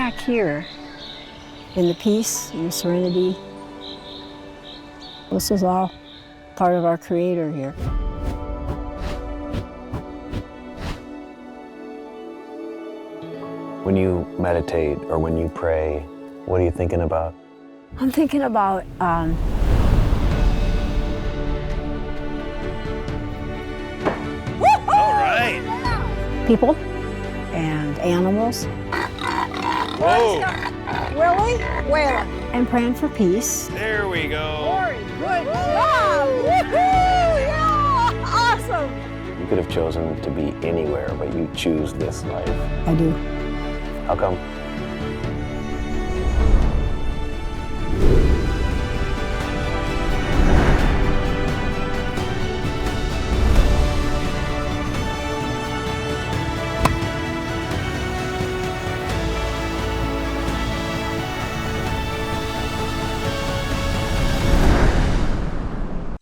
back here in the peace and the serenity. This is all part of our Creator here. When you meditate or when you pray, what are you thinking about? I'm thinking about All right. people and animals. Whoa. Willie, Waylon. And praying for peace. There we go. Cory, good job! Woohoo! Yeah! Awesome! You could have chosen to be anywhere, but you choose this life. I do. How come?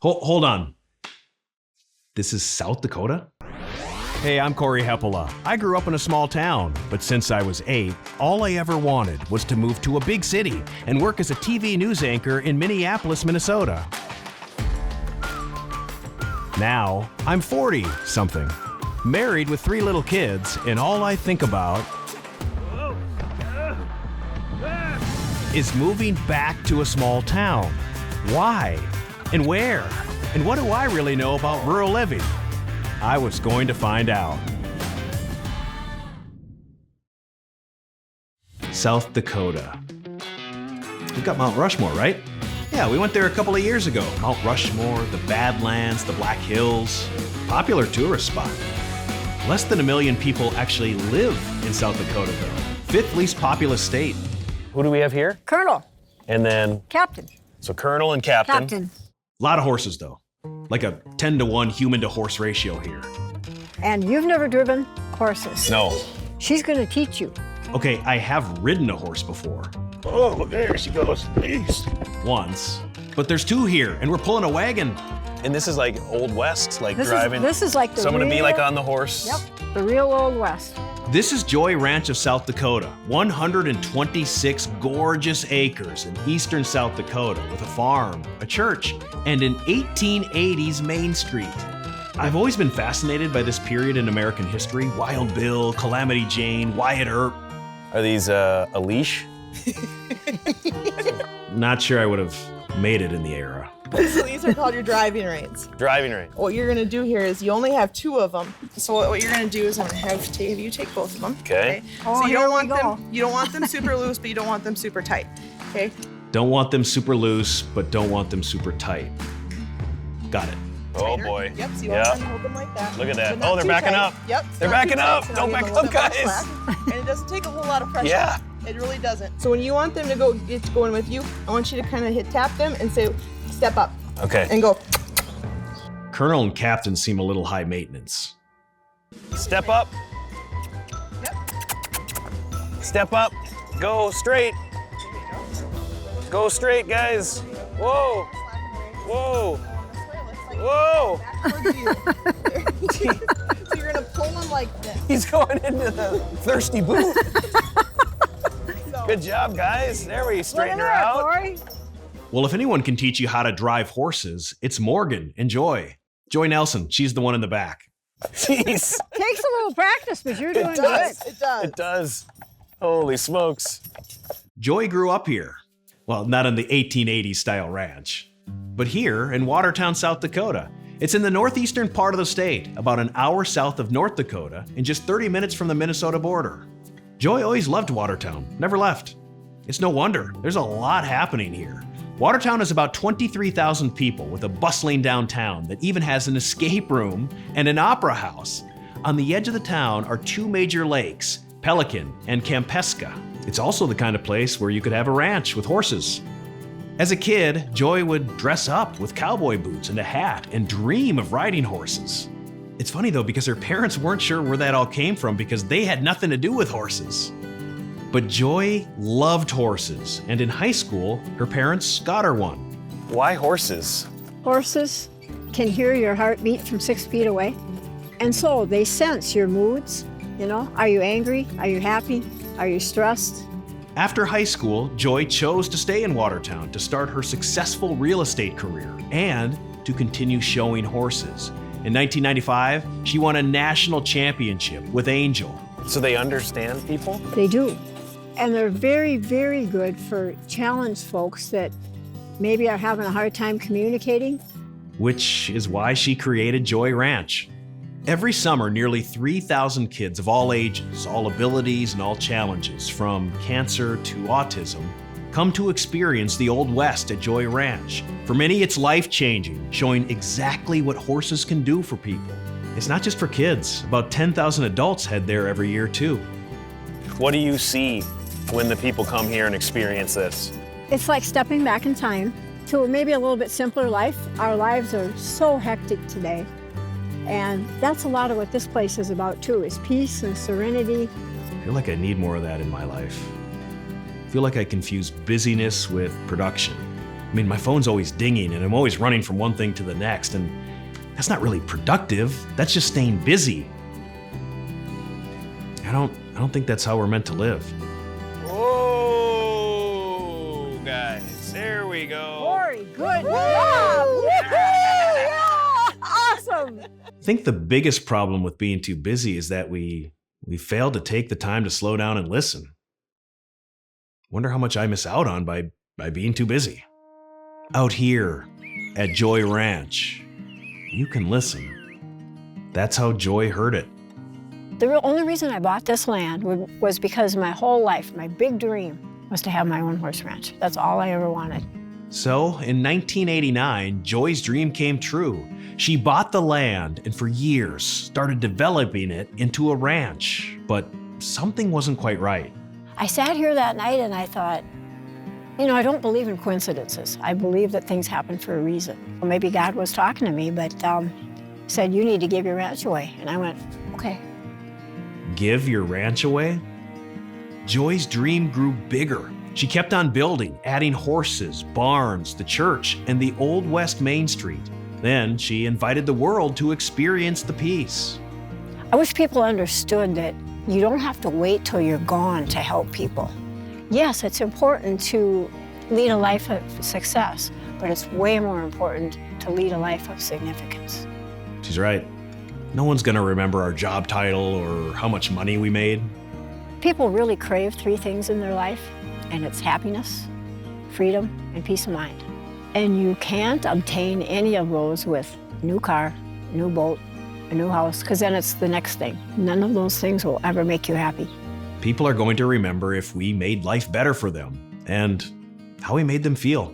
Hold on. This is South Dakota? Hey, I'm Cory Heppola. I grew up in a small town, but since I was 8, all I ever wanted was to move to a big city and work as a TV news anchor in Minneapolis, Minnesota. Now, I'm 40-something, married with 3 little kids, and all I think about is moving back to a small town. Why? And where? And what do I really know about rural living? I was going to find out. South Dakota. We've got Mount Rushmore, right? Yeah, we went there a couple of years ago. Mount Rushmore, the Badlands, the Black Hills. Popular tourist spot. Less than 1 million people actually live in South Dakota, though. 5th least populous state. Who do we have here? Colonel. And then, Captain. so Colonel and Captain. Captain. A lot of horses, though. Like a 10-to-1 human-to-horse ratio here. And you've never driven horses. No. She's gonna teach you. Okay, I have ridden a horse before. Oh, there she goes. East. Once. But there's 2 here, and we're pulling a wagon. And this is like Old West, like This driving. is like the So I'm gonna be real- like on the horse. Yep, the real Old West. This is Joy Ranch of South Dakota, 126 gorgeous acres in eastern South Dakota with a farm, a church, and an 1880s Main Street. I've always been fascinated by this period in American history. Wild Bill, Calamity Jane, Wyatt Earp. Are these a leash? Not sure I would have made it in the era. So these are called your driving reins. Driving range. What you're gonna do here is you only have 2 of them. So what you're gonna do is I'm gonna have you take both of them. Okay. Oh, So you here don't we want go. them. You don't want them super loose, but you don't want them super tight. Okay. Don't want them super loose, but don't want them super tight. Got it. Oh Tighter. boy. Yep. So you Yeah. want to hold them like that. Look at that. but not Oh, they're too backing tight. up. Yep. They're not too backing tight, up. so now Don't you have back a little up, bit more guys. slack. And it doesn't take a whole lot of pressure. Yeah. It really doesn't. So when you want them to go get going with you, I want you to kind of tap them and say, step up Okay. and go. Colonel and Captain seem a little high maintenance. Step up. Yep. Step up. Go straight. Go straight, guys. Whoa. Whoa. Whoa. Towards you. So you're gonna pull them like this. He's going into the thirsty booth. So, Good job, guys. There we straighten her Look at that, out. Cory. Well, if anyone can teach you how to drive horses, it's Morgan and Joy. Joy Nelson, she's the one in the back. Jeez. Takes a little practice, but you're doing it good. does. It does. It does. Holy smokes. Joy grew up here. Well, not in the 1880s style ranch, but here in Watertown, South Dakota. It's in the northeastern part of the state, about an hour south of North Dakota and just 30 minutes from the Minnesota border. Joy always loved Watertown, never left. It's no wonder, there's a lot happening here. Watertown is about 23,000 people with a bustling downtown that even has an escape room and an opera house. On the edge of the town are 2 major lakes, Pelican and Kampesca. It's also the kind of place where you could have a ranch with horses. As a kid, Joy would dress up with cowboy boots and a hat and dream of riding horses. It's funny though, because her parents weren't sure where that all came from because they had nothing to do with horses. But Joy loved horses, and in high school, her parents got her one. Why horses? Horses can hear your heartbeat from 6 feet away. And so they sense your moods, you know. Are you angry? Are you happy? Are you stressed? After high school, Joy chose to stay in Watertown to start her successful real estate career and to continue showing horses. In 1995, she won a national championship with Angel. So they understand people? They do. And they're very, very good for challenged folks that maybe are having a hard time communicating. Which is why she created Joy Ranch. Every summer, nearly 3,000 kids of all ages, all abilities, and all challenges, from cancer to autism, come to experience the Old West at Joy Ranch. For many, it's life-changing, showing exactly what horses can do for people. It's not just for kids. About 10,000 adults head there every year, too. What do you see when the people come here and experience this? It's like stepping back in time to maybe a little bit simpler life. Our lives are so hectic today. And that's a lot of what this place is about too, is peace and serenity. I feel like I need more of that in my life. I feel like I confuse busyness with production. I mean, my phone's always dinging and I'm always running from one thing to the next, and that's not really productive. That's just staying busy. I don't think that's how we're meant to live. Whoa, guys, there we go. Cory, good job! Yeah! Awesome! I think the biggest problem with being too busy is that we fail to take the time to slow down and listen. Wonder how much I miss out on by being too busy. Out here at Joy Ranch, you can listen. That's how Joy heard it. The only reason I bought this land was because my whole life, my big dream was to have my own horse ranch. That's all I ever wanted. So, in 1989, Joy's dream came true. She bought the land and for years started developing it into a ranch, but something wasn't quite right. I sat here that night and I thought, you know, I don't believe in coincidences. I believe that things happen for a reason. Well, maybe God was talking to me, but said, you need to give your ranch away. And I went, okay. Give your ranch away? Joy's dream grew bigger. She kept on building, adding horses, barns, the church, and the Old West Main Street. Then she invited the world to experience the peace. I wish people understood that you don't have to wait till you're gone to help people. Yes, it's important to lead a life of success, but it's way more important to lead a life of significance. She's right. No one's gonna remember our job title or how much money we made. People really crave three things in their life, and it's happiness, freedom, and peace of mind. And you can't obtain any of those with a new car, a new boat, a new house, because then it's the next thing. None of those things will ever make you happy. People are going to remember if we made life better for them and how we made them feel.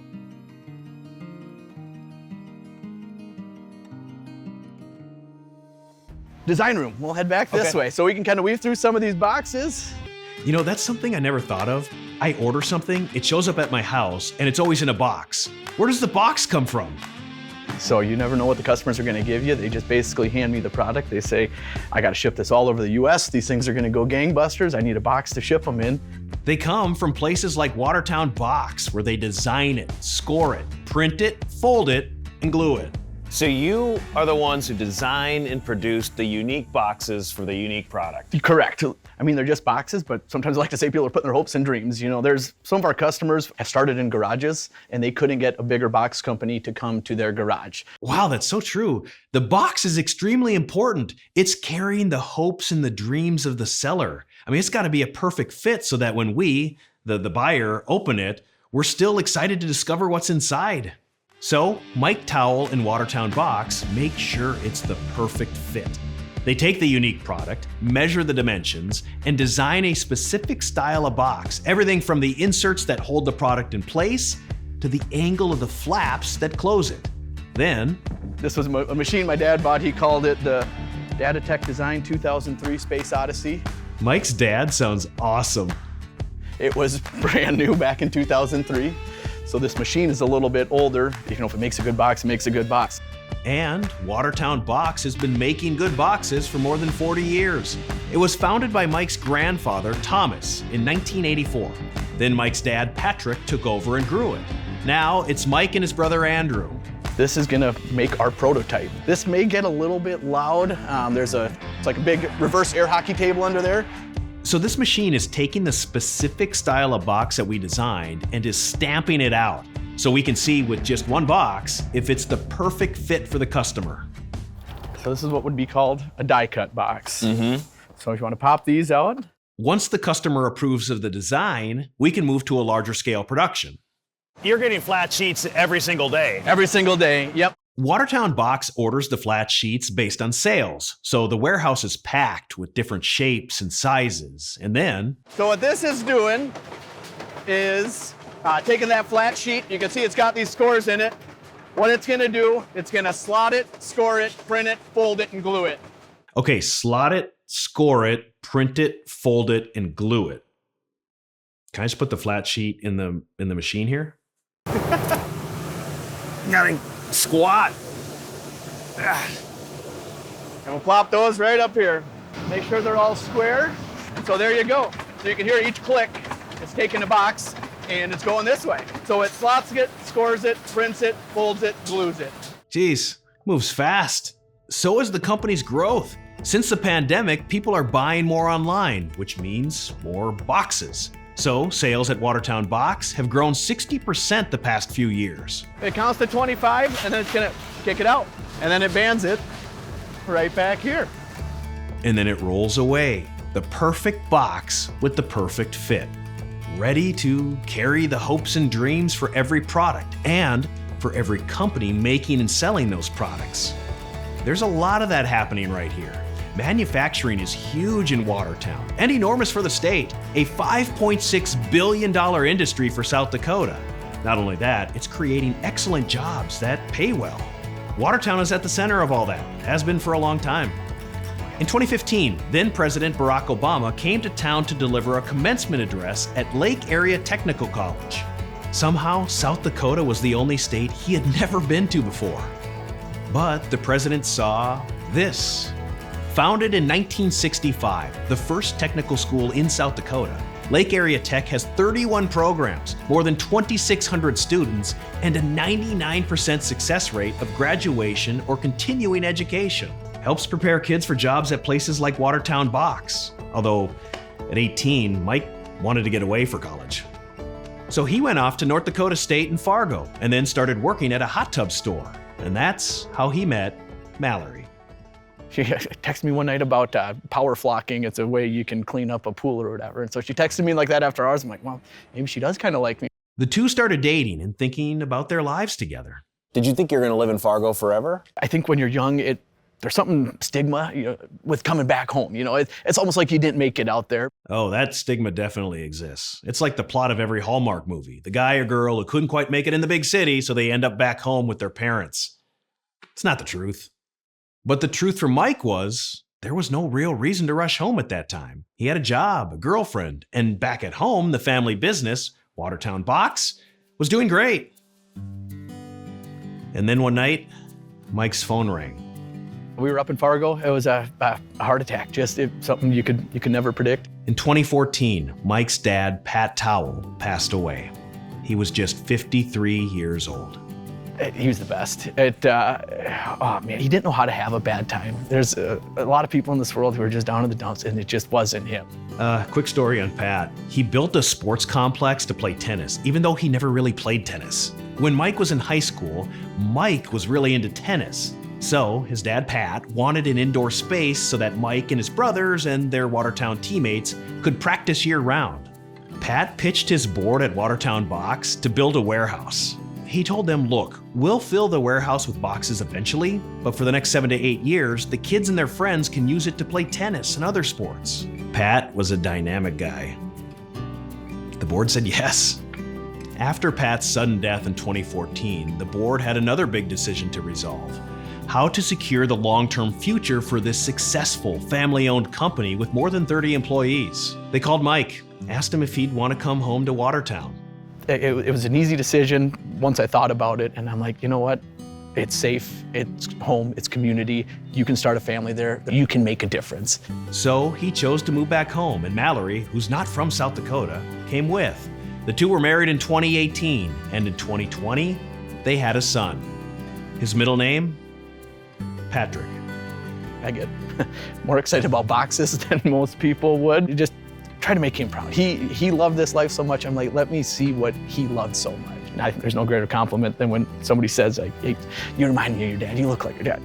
Design room. We'll head back this way so we can kind of weave through some of these boxes. You know, that's something I never thought of. I order something, it shows up at my house, and it's always in a box. Where does the box come from? So you never know what the customers are going to give you. They just basically hand me the product. They say, I got to ship this all over the US. These things are going to go gangbusters. I need a box to ship them in. They come from places like Watertown Box, where they design it, score it, print it, fold it, and glue it. So you are the ones who design and produce the unique boxes for the unique product. Correct. I mean, they're just boxes, but sometimes I like to say people are putting their hopes and dreams. You know, there's some of our customers have started in garages and they couldn't get a bigger box company to come to their garage. Wow, that's so true. The box is extremely important. It's carrying the hopes and the dreams of the seller. I mean, it's got to be a perfect fit so that when we, the buyer, open it, we're still excited to discover what's inside. So, Mike Towell and Watertown Box make sure it's the perfect fit. They take the unique product, measure the dimensions, and design a specific style of box. Everything from the inserts that hold the product in place to the angle of the flaps that close it. Then, this was a machine my dad bought. He called it the Datatech Design 2003 Space Odyssey. Mike's dad sounds awesome. It was brand new back in 2003. So this machine is a little bit older. You know, if it makes a good box, it makes a good box. And Watertown Box has been making good boxes for more than 40 years. It was founded by Mike's grandfather, Thomas, in 1984. Then Mike's dad, Patrick, took over and grew it. Now it's Mike and his brother, Andrew. This is gonna make our prototype. This may get a little bit loud. It's like a big reverse air hockey table under there. So this machine is taking the specific style of box that we designed and is stamping it out so we can see with just one box if it's the perfect fit for the customer. So this is what would be called a die cut box. So if you want to pop these out. Once the customer approves of the design, we can move to a larger scale production. You're getting flat sheets every single day. Every single day, yep. Watertown Box orders the flat sheets based on sales, so the warehouse is packed with different shapes and sizes. And then, So what this is doing is taking that flat sheet. You can see it's got these scores in it. What it's gonna do, it's gonna slot it, score it, print it, fold it, and glue it. okay, slot it, score it, print it, fold it, and glue it. Can I just put the flat sheet in the machine here? Gotta squat. And we'll plop those right up here. Make sure they're all square. And so there you go. So you can hear each click. It's taking a box and it's going this way. So it slots it, scores it, prints it, folds it, glues it. Geez, moves fast. So is the company's growth. Since the pandemic, people are buying more online, which means more boxes. So sales at Watertown Box have grown 60% the past few years. It counts to 25 and then it's gonna kick it out. And then it bands it right back here. And then it rolls away. The perfect box with the perfect fit. Ready to carry the hopes and dreams for every product and for every company making and selling those products. There's a lot of that happening right here. Manufacturing is huge in Watertown and enormous for the state, a $5.6 billion industry for South Dakota. Not only that, it's creating excellent jobs that pay well. Watertown is at the center of all that, has been for a long time. In 2015, then President Barack Obama came to town to deliver a commencement address at Lake Area Technical College. Somehow, South Dakota was the only state he had never been to before. But the president saw this. Founded in 1965, the first technical school in South Dakota, Lake Area Tech has 31 programs, more than 2,600 students, and a 99% success rate of graduation or continuing education. Helps prepare kids for jobs at places like Watertown Box. Although, at 18, Mike wanted to get away for college. So he went off to North Dakota State and Fargo, and then started working at a hot tub store. And that's how he met Mallory. She texted me one night about power flocking. It's a way you can clean up a pool or whatever. And so she texted me like that after hours. I'm like, well, maybe she does kind of like me. The two started dating and thinking about their lives together. Did you think you were gonna live in Fargo forever? I think when you're young, there's something stigma, with coming back home. It's almost like you didn't make it out there. Oh, that stigma definitely exists. It's like the plot of every Hallmark movie. The guy or girl who couldn't quite make it in the big city, so they end up back home with their parents. It's not the truth. But the truth for Mike was, there was no real reason to rush home at that time. He had a job, a girlfriend, and back at home, the family business, Watertown Box, was doing great. And then one night, Mike's phone rang. We were up in Fargo. It was a heart attack, something you could never predict. In 2014, Mike's dad, Pat Towell, passed away. He was just 53 years old. He was the best. Oh man, he didn't know how to have a bad time. There's a lot of people in this world who are just down in the dumps, and it just wasn't him. Quick story on Pat. He built a sports complex to play tennis, even though he never really played tennis. When Mike was in high school, Mike was really into tennis. So his dad, Pat, wanted an indoor space so that Mike and his brothers and their Watertown teammates could practice year-round. Pat pitched his board at Watertown Box to build a warehouse. He told them, look, we'll fill the warehouse with boxes eventually, but for the next 7 to 8 years, the kids and their friends can use it to play tennis and other sports. Pat was a dynamic guy. The board said yes. After Pat's sudden death in 2014, the board had another big decision to resolve: how to secure the long-term future for this successful family-owned company with more than 30 employees. They called Mike, asked him if he'd want to come home to Watertown. It was an easy decision once I thought about it, and I'm like, you know what? It's safe, it's home, it's community. You can start a family there. You can make a difference. So he chose to move back home, and Mallory, who's not from South Dakota, came with. The two were married in 2018, and in 2020, they had a son. His middle name? Patrick. I get more excited about boxes than most people would. Just try to make him proud. He loved this life so much. I'm like, let me see what he loved so much. And I think there's no greater compliment than when somebody says, like, hey, you remind me of your dad. You look like your dad.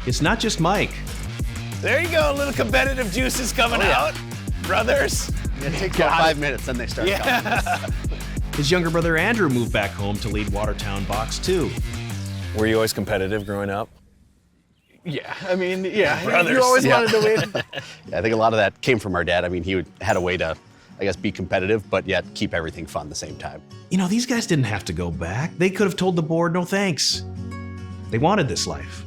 It's not just Mike. There you go, little competitive juices coming out. Brothers. It takes about 5 minutes, then they start coming. His younger brother Andrew moved back home to lead Watertown Box 2. Were you always competitive growing up? Yeah, I mean, yeah, Brothers. you always wanted to win. Yeah, I think a lot of that came from our dad. I mean, had a way to, I guess, be competitive, but yet keep everything fun at the same time. You know, these guys didn't have to go back. They could have told the board no thanks. They wanted this life.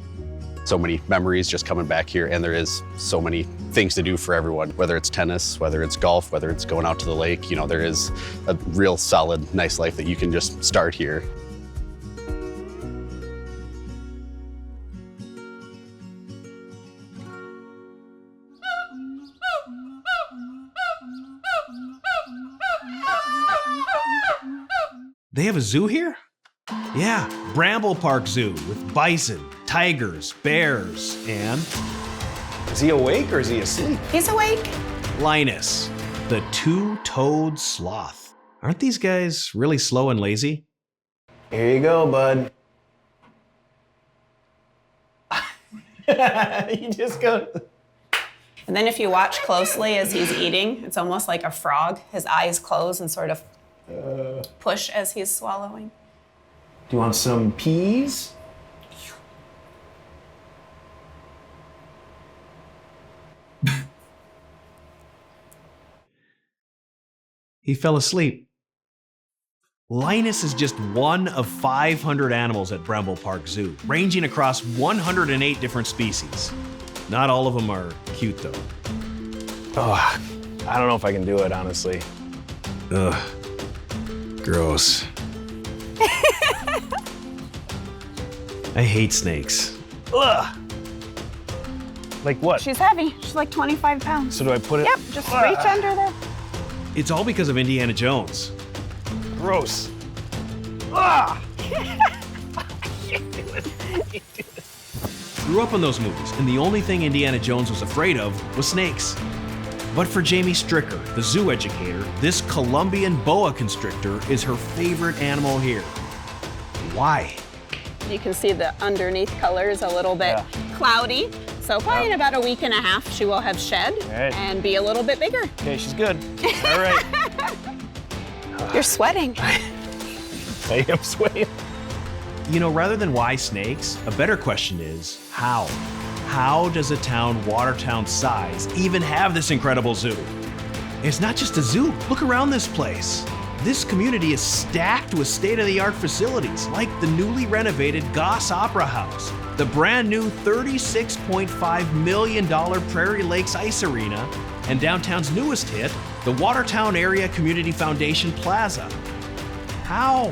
So many memories just coming back here, and there is so many things to do for everyone, whether it's tennis, whether it's golf, whether it's going out to the lake. You know, there is a real solid, nice life that you can just start here. They have a zoo here? Yeah, Bramble Park Zoo with bison, tigers, bears, and Is he awake or is he asleep? He's awake. Linus, the two-toed sloth. Aren't these guys really slow and lazy? Here you go, bud. You just go. And then if you watch closely as he's eating, it's almost like a frog. His eyes close and sort of push as he's swallowing. Do you want some peas? He fell asleep. Linus is just one of 500 animals at Bramble Park Zoo, ranging across 108 different species. Not all of them are cute, though. Oh, I don't know if I can do it, honestly. Ugh. Gross. I hate snakes. Ugh. Like what? She's heavy. She's like 25 pounds. So do I put it? Yep, just reach under there. It's all because of Indiana Jones. Gross. Ah! Grew up in those movies, and the only thing Indiana Jones was afraid of was snakes. But for Jamie Stricker, the zoo educator, this Colombian boa constrictor is her favorite animal here. Why? You can see the underneath color is a little bit cloudy. So probably in about a week and a half, she will have shed and be a little bit bigger. Okay, she's good. All right. You're sweating. I am sweating. You know, rather than why snakes, a better question is how? How does a town Watertown size even have this incredible zoo? It's not just a zoo. Look around this place. This community is stacked with state-of-the-art facilities like the newly renovated Goss Opera House, the brand new $36.5 million Prairie Lakes Ice Arena, and downtown's newest hit, the Watertown Area Community Foundation Plaza. How?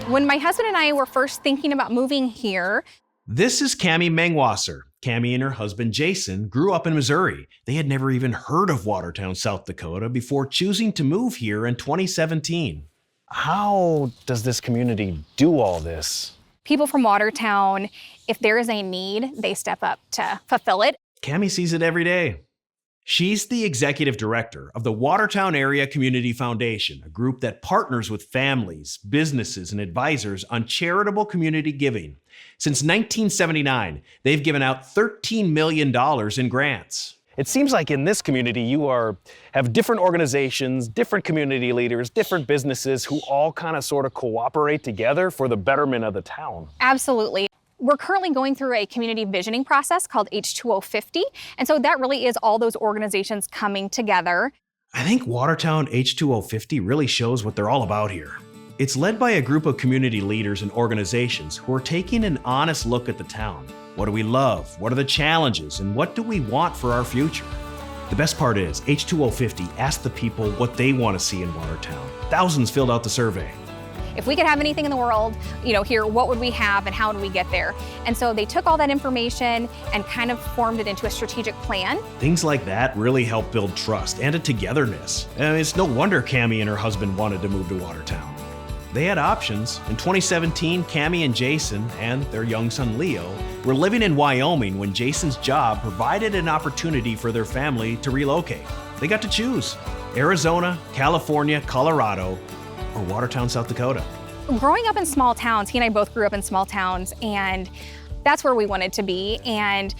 When my husband and I were first thinking about moving here, This is Cammie Mengwasser. Cammie and her husband Jason grew up in Missouri. They had never even heard of Watertown, South Dakota before choosing to move here in 2017. How does this community do all this? people from Watertown, if there is a need, they step up to fulfill it. Cammie sees it every day. She's the executive director of the Watertown Area Community Foundation, a group that partners with families, businesses, and advisors on charitable community giving. Since 1979, they've given out $13 million in grants. It seems like in this community you have different organizations, different community leaders, different businesses who all kind of sort of cooperate together for the betterment of the town. Absolutely. We're currently going through a community visioning process called H2O50. And so that really is all those organizations coming together. I think Watertown H2O50 really shows what they're all about here. It's led by a group of community leaders and organizations who are taking an honest look at the town. What do we love? What are the challenges? And what do we want for our future? The best part is H2O50 asked the people what they want to see in Watertown. Thousands filled out the survey. If we could have anything in the world, here, what would we have and how would we get there? And so they took all that information and kind of formed it into a strategic plan. Things like that really help build trust and a togetherness. And it's no wonder Cammie and her husband wanted to move to Watertown. They had options. In 2017, Cammie and Jason and their young son Leo were living in Wyoming when Jason's job provided an opportunity for their family to relocate. They got to choose Arizona, California, Colorado, or Watertown, South Dakota. Growing up in small towns, he and I both grew up in small towns, and that's where we wanted to be, and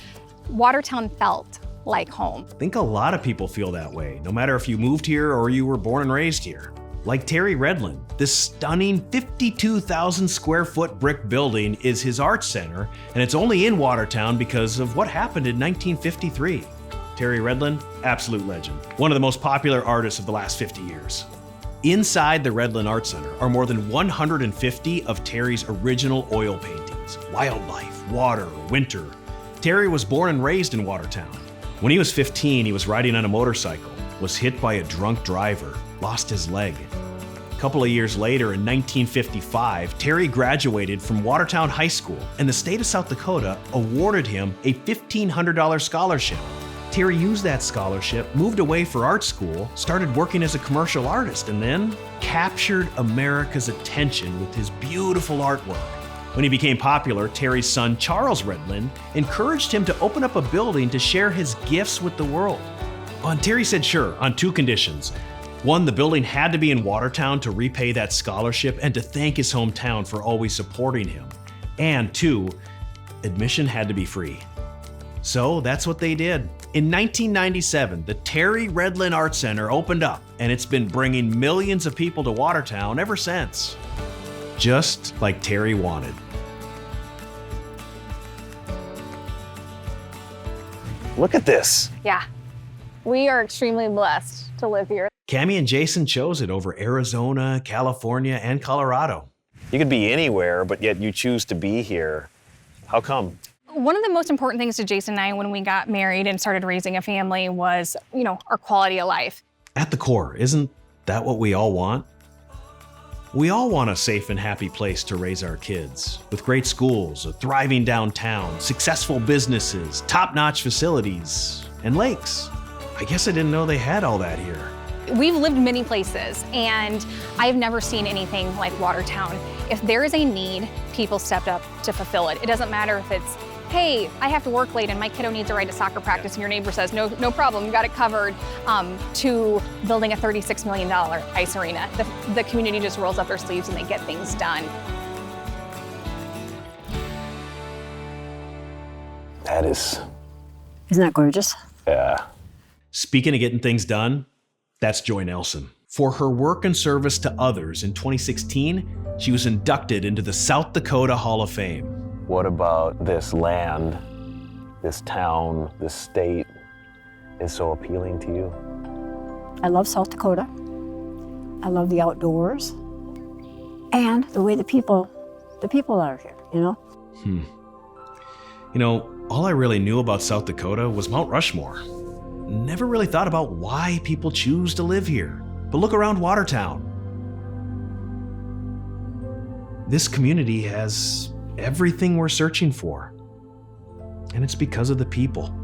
Watertown felt like home. I think a lot of people feel that way, no matter if you moved here or you were born and raised here. Like Terry Redlin, this stunning 52,000 square foot brick building is his art center, and it's only in Watertown because of what happened in 1953. Terry Redlin, absolute legend. One of the most popular artists of the last 50 years. Inside the Redlin Art Center are more than 150 of Terry's original oil paintings. Wildlife, water, winter. Terry was born and raised in Watertown. When he was 15, he was riding on a motorcycle, was hit by a drunk driver, lost his leg. A couple of years later, in 1955, Terry graduated from Watertown High School, and the state of South Dakota awarded him a $1,500 scholarship. Terry used that scholarship, moved away for art school, started working as a commercial artist, and then captured America's attention with his beautiful artwork. When he became popular, Terry's son, Charles Redlin, encouraged him to open up a building to share his gifts with the world. And Terry said sure, on two conditions. One, the building had to be in Watertown to repay that scholarship and to thank his hometown for always supporting him. And two, admission had to be free. So that's what they did. In 1997, the Terry Redlin Art Center opened up, and it's been bringing millions of people to Watertown ever since. Just like Terry wanted. Look at this. Yeah, we are extremely blessed to live here. Cammie and Jason chose it over Arizona, California, and Colorado. You could be anywhere, but yet you choose to be here. How come? One of the most important things to Jason and I when we got married and started raising a family was, our quality of life. At the core, isn't that what we all want? We all want a safe and happy place to raise our kids, with great schools, a thriving downtown, successful businesses, top-notch facilities, and lakes. I guess I didn't know they had all that here. We've lived many places, and I've never seen anything like Watertown. If there is a need, people stepped up to fulfill it. It doesn't matter if it's, hey, I have to work late and my kiddo needs a ride to soccer practice, and your neighbor says, no problem, you got it covered, to building a $36 million ice arena. The community just rolls up their sleeves and they get things done. That is... Isn't that gorgeous? Yeah. Speaking of getting things done, that's Joy Nelson. For her work and service to others in 2016, she was inducted into the South Dakota Hall of Fame. What about this land, this town, this state is so appealing to you? I love South Dakota. I love the outdoors and the way the people are here, All I really knew about South Dakota was Mount Rushmore. Never really thought about why people choose to live here. But look around Watertown. This community has everything we're searching for. And it's because of the people.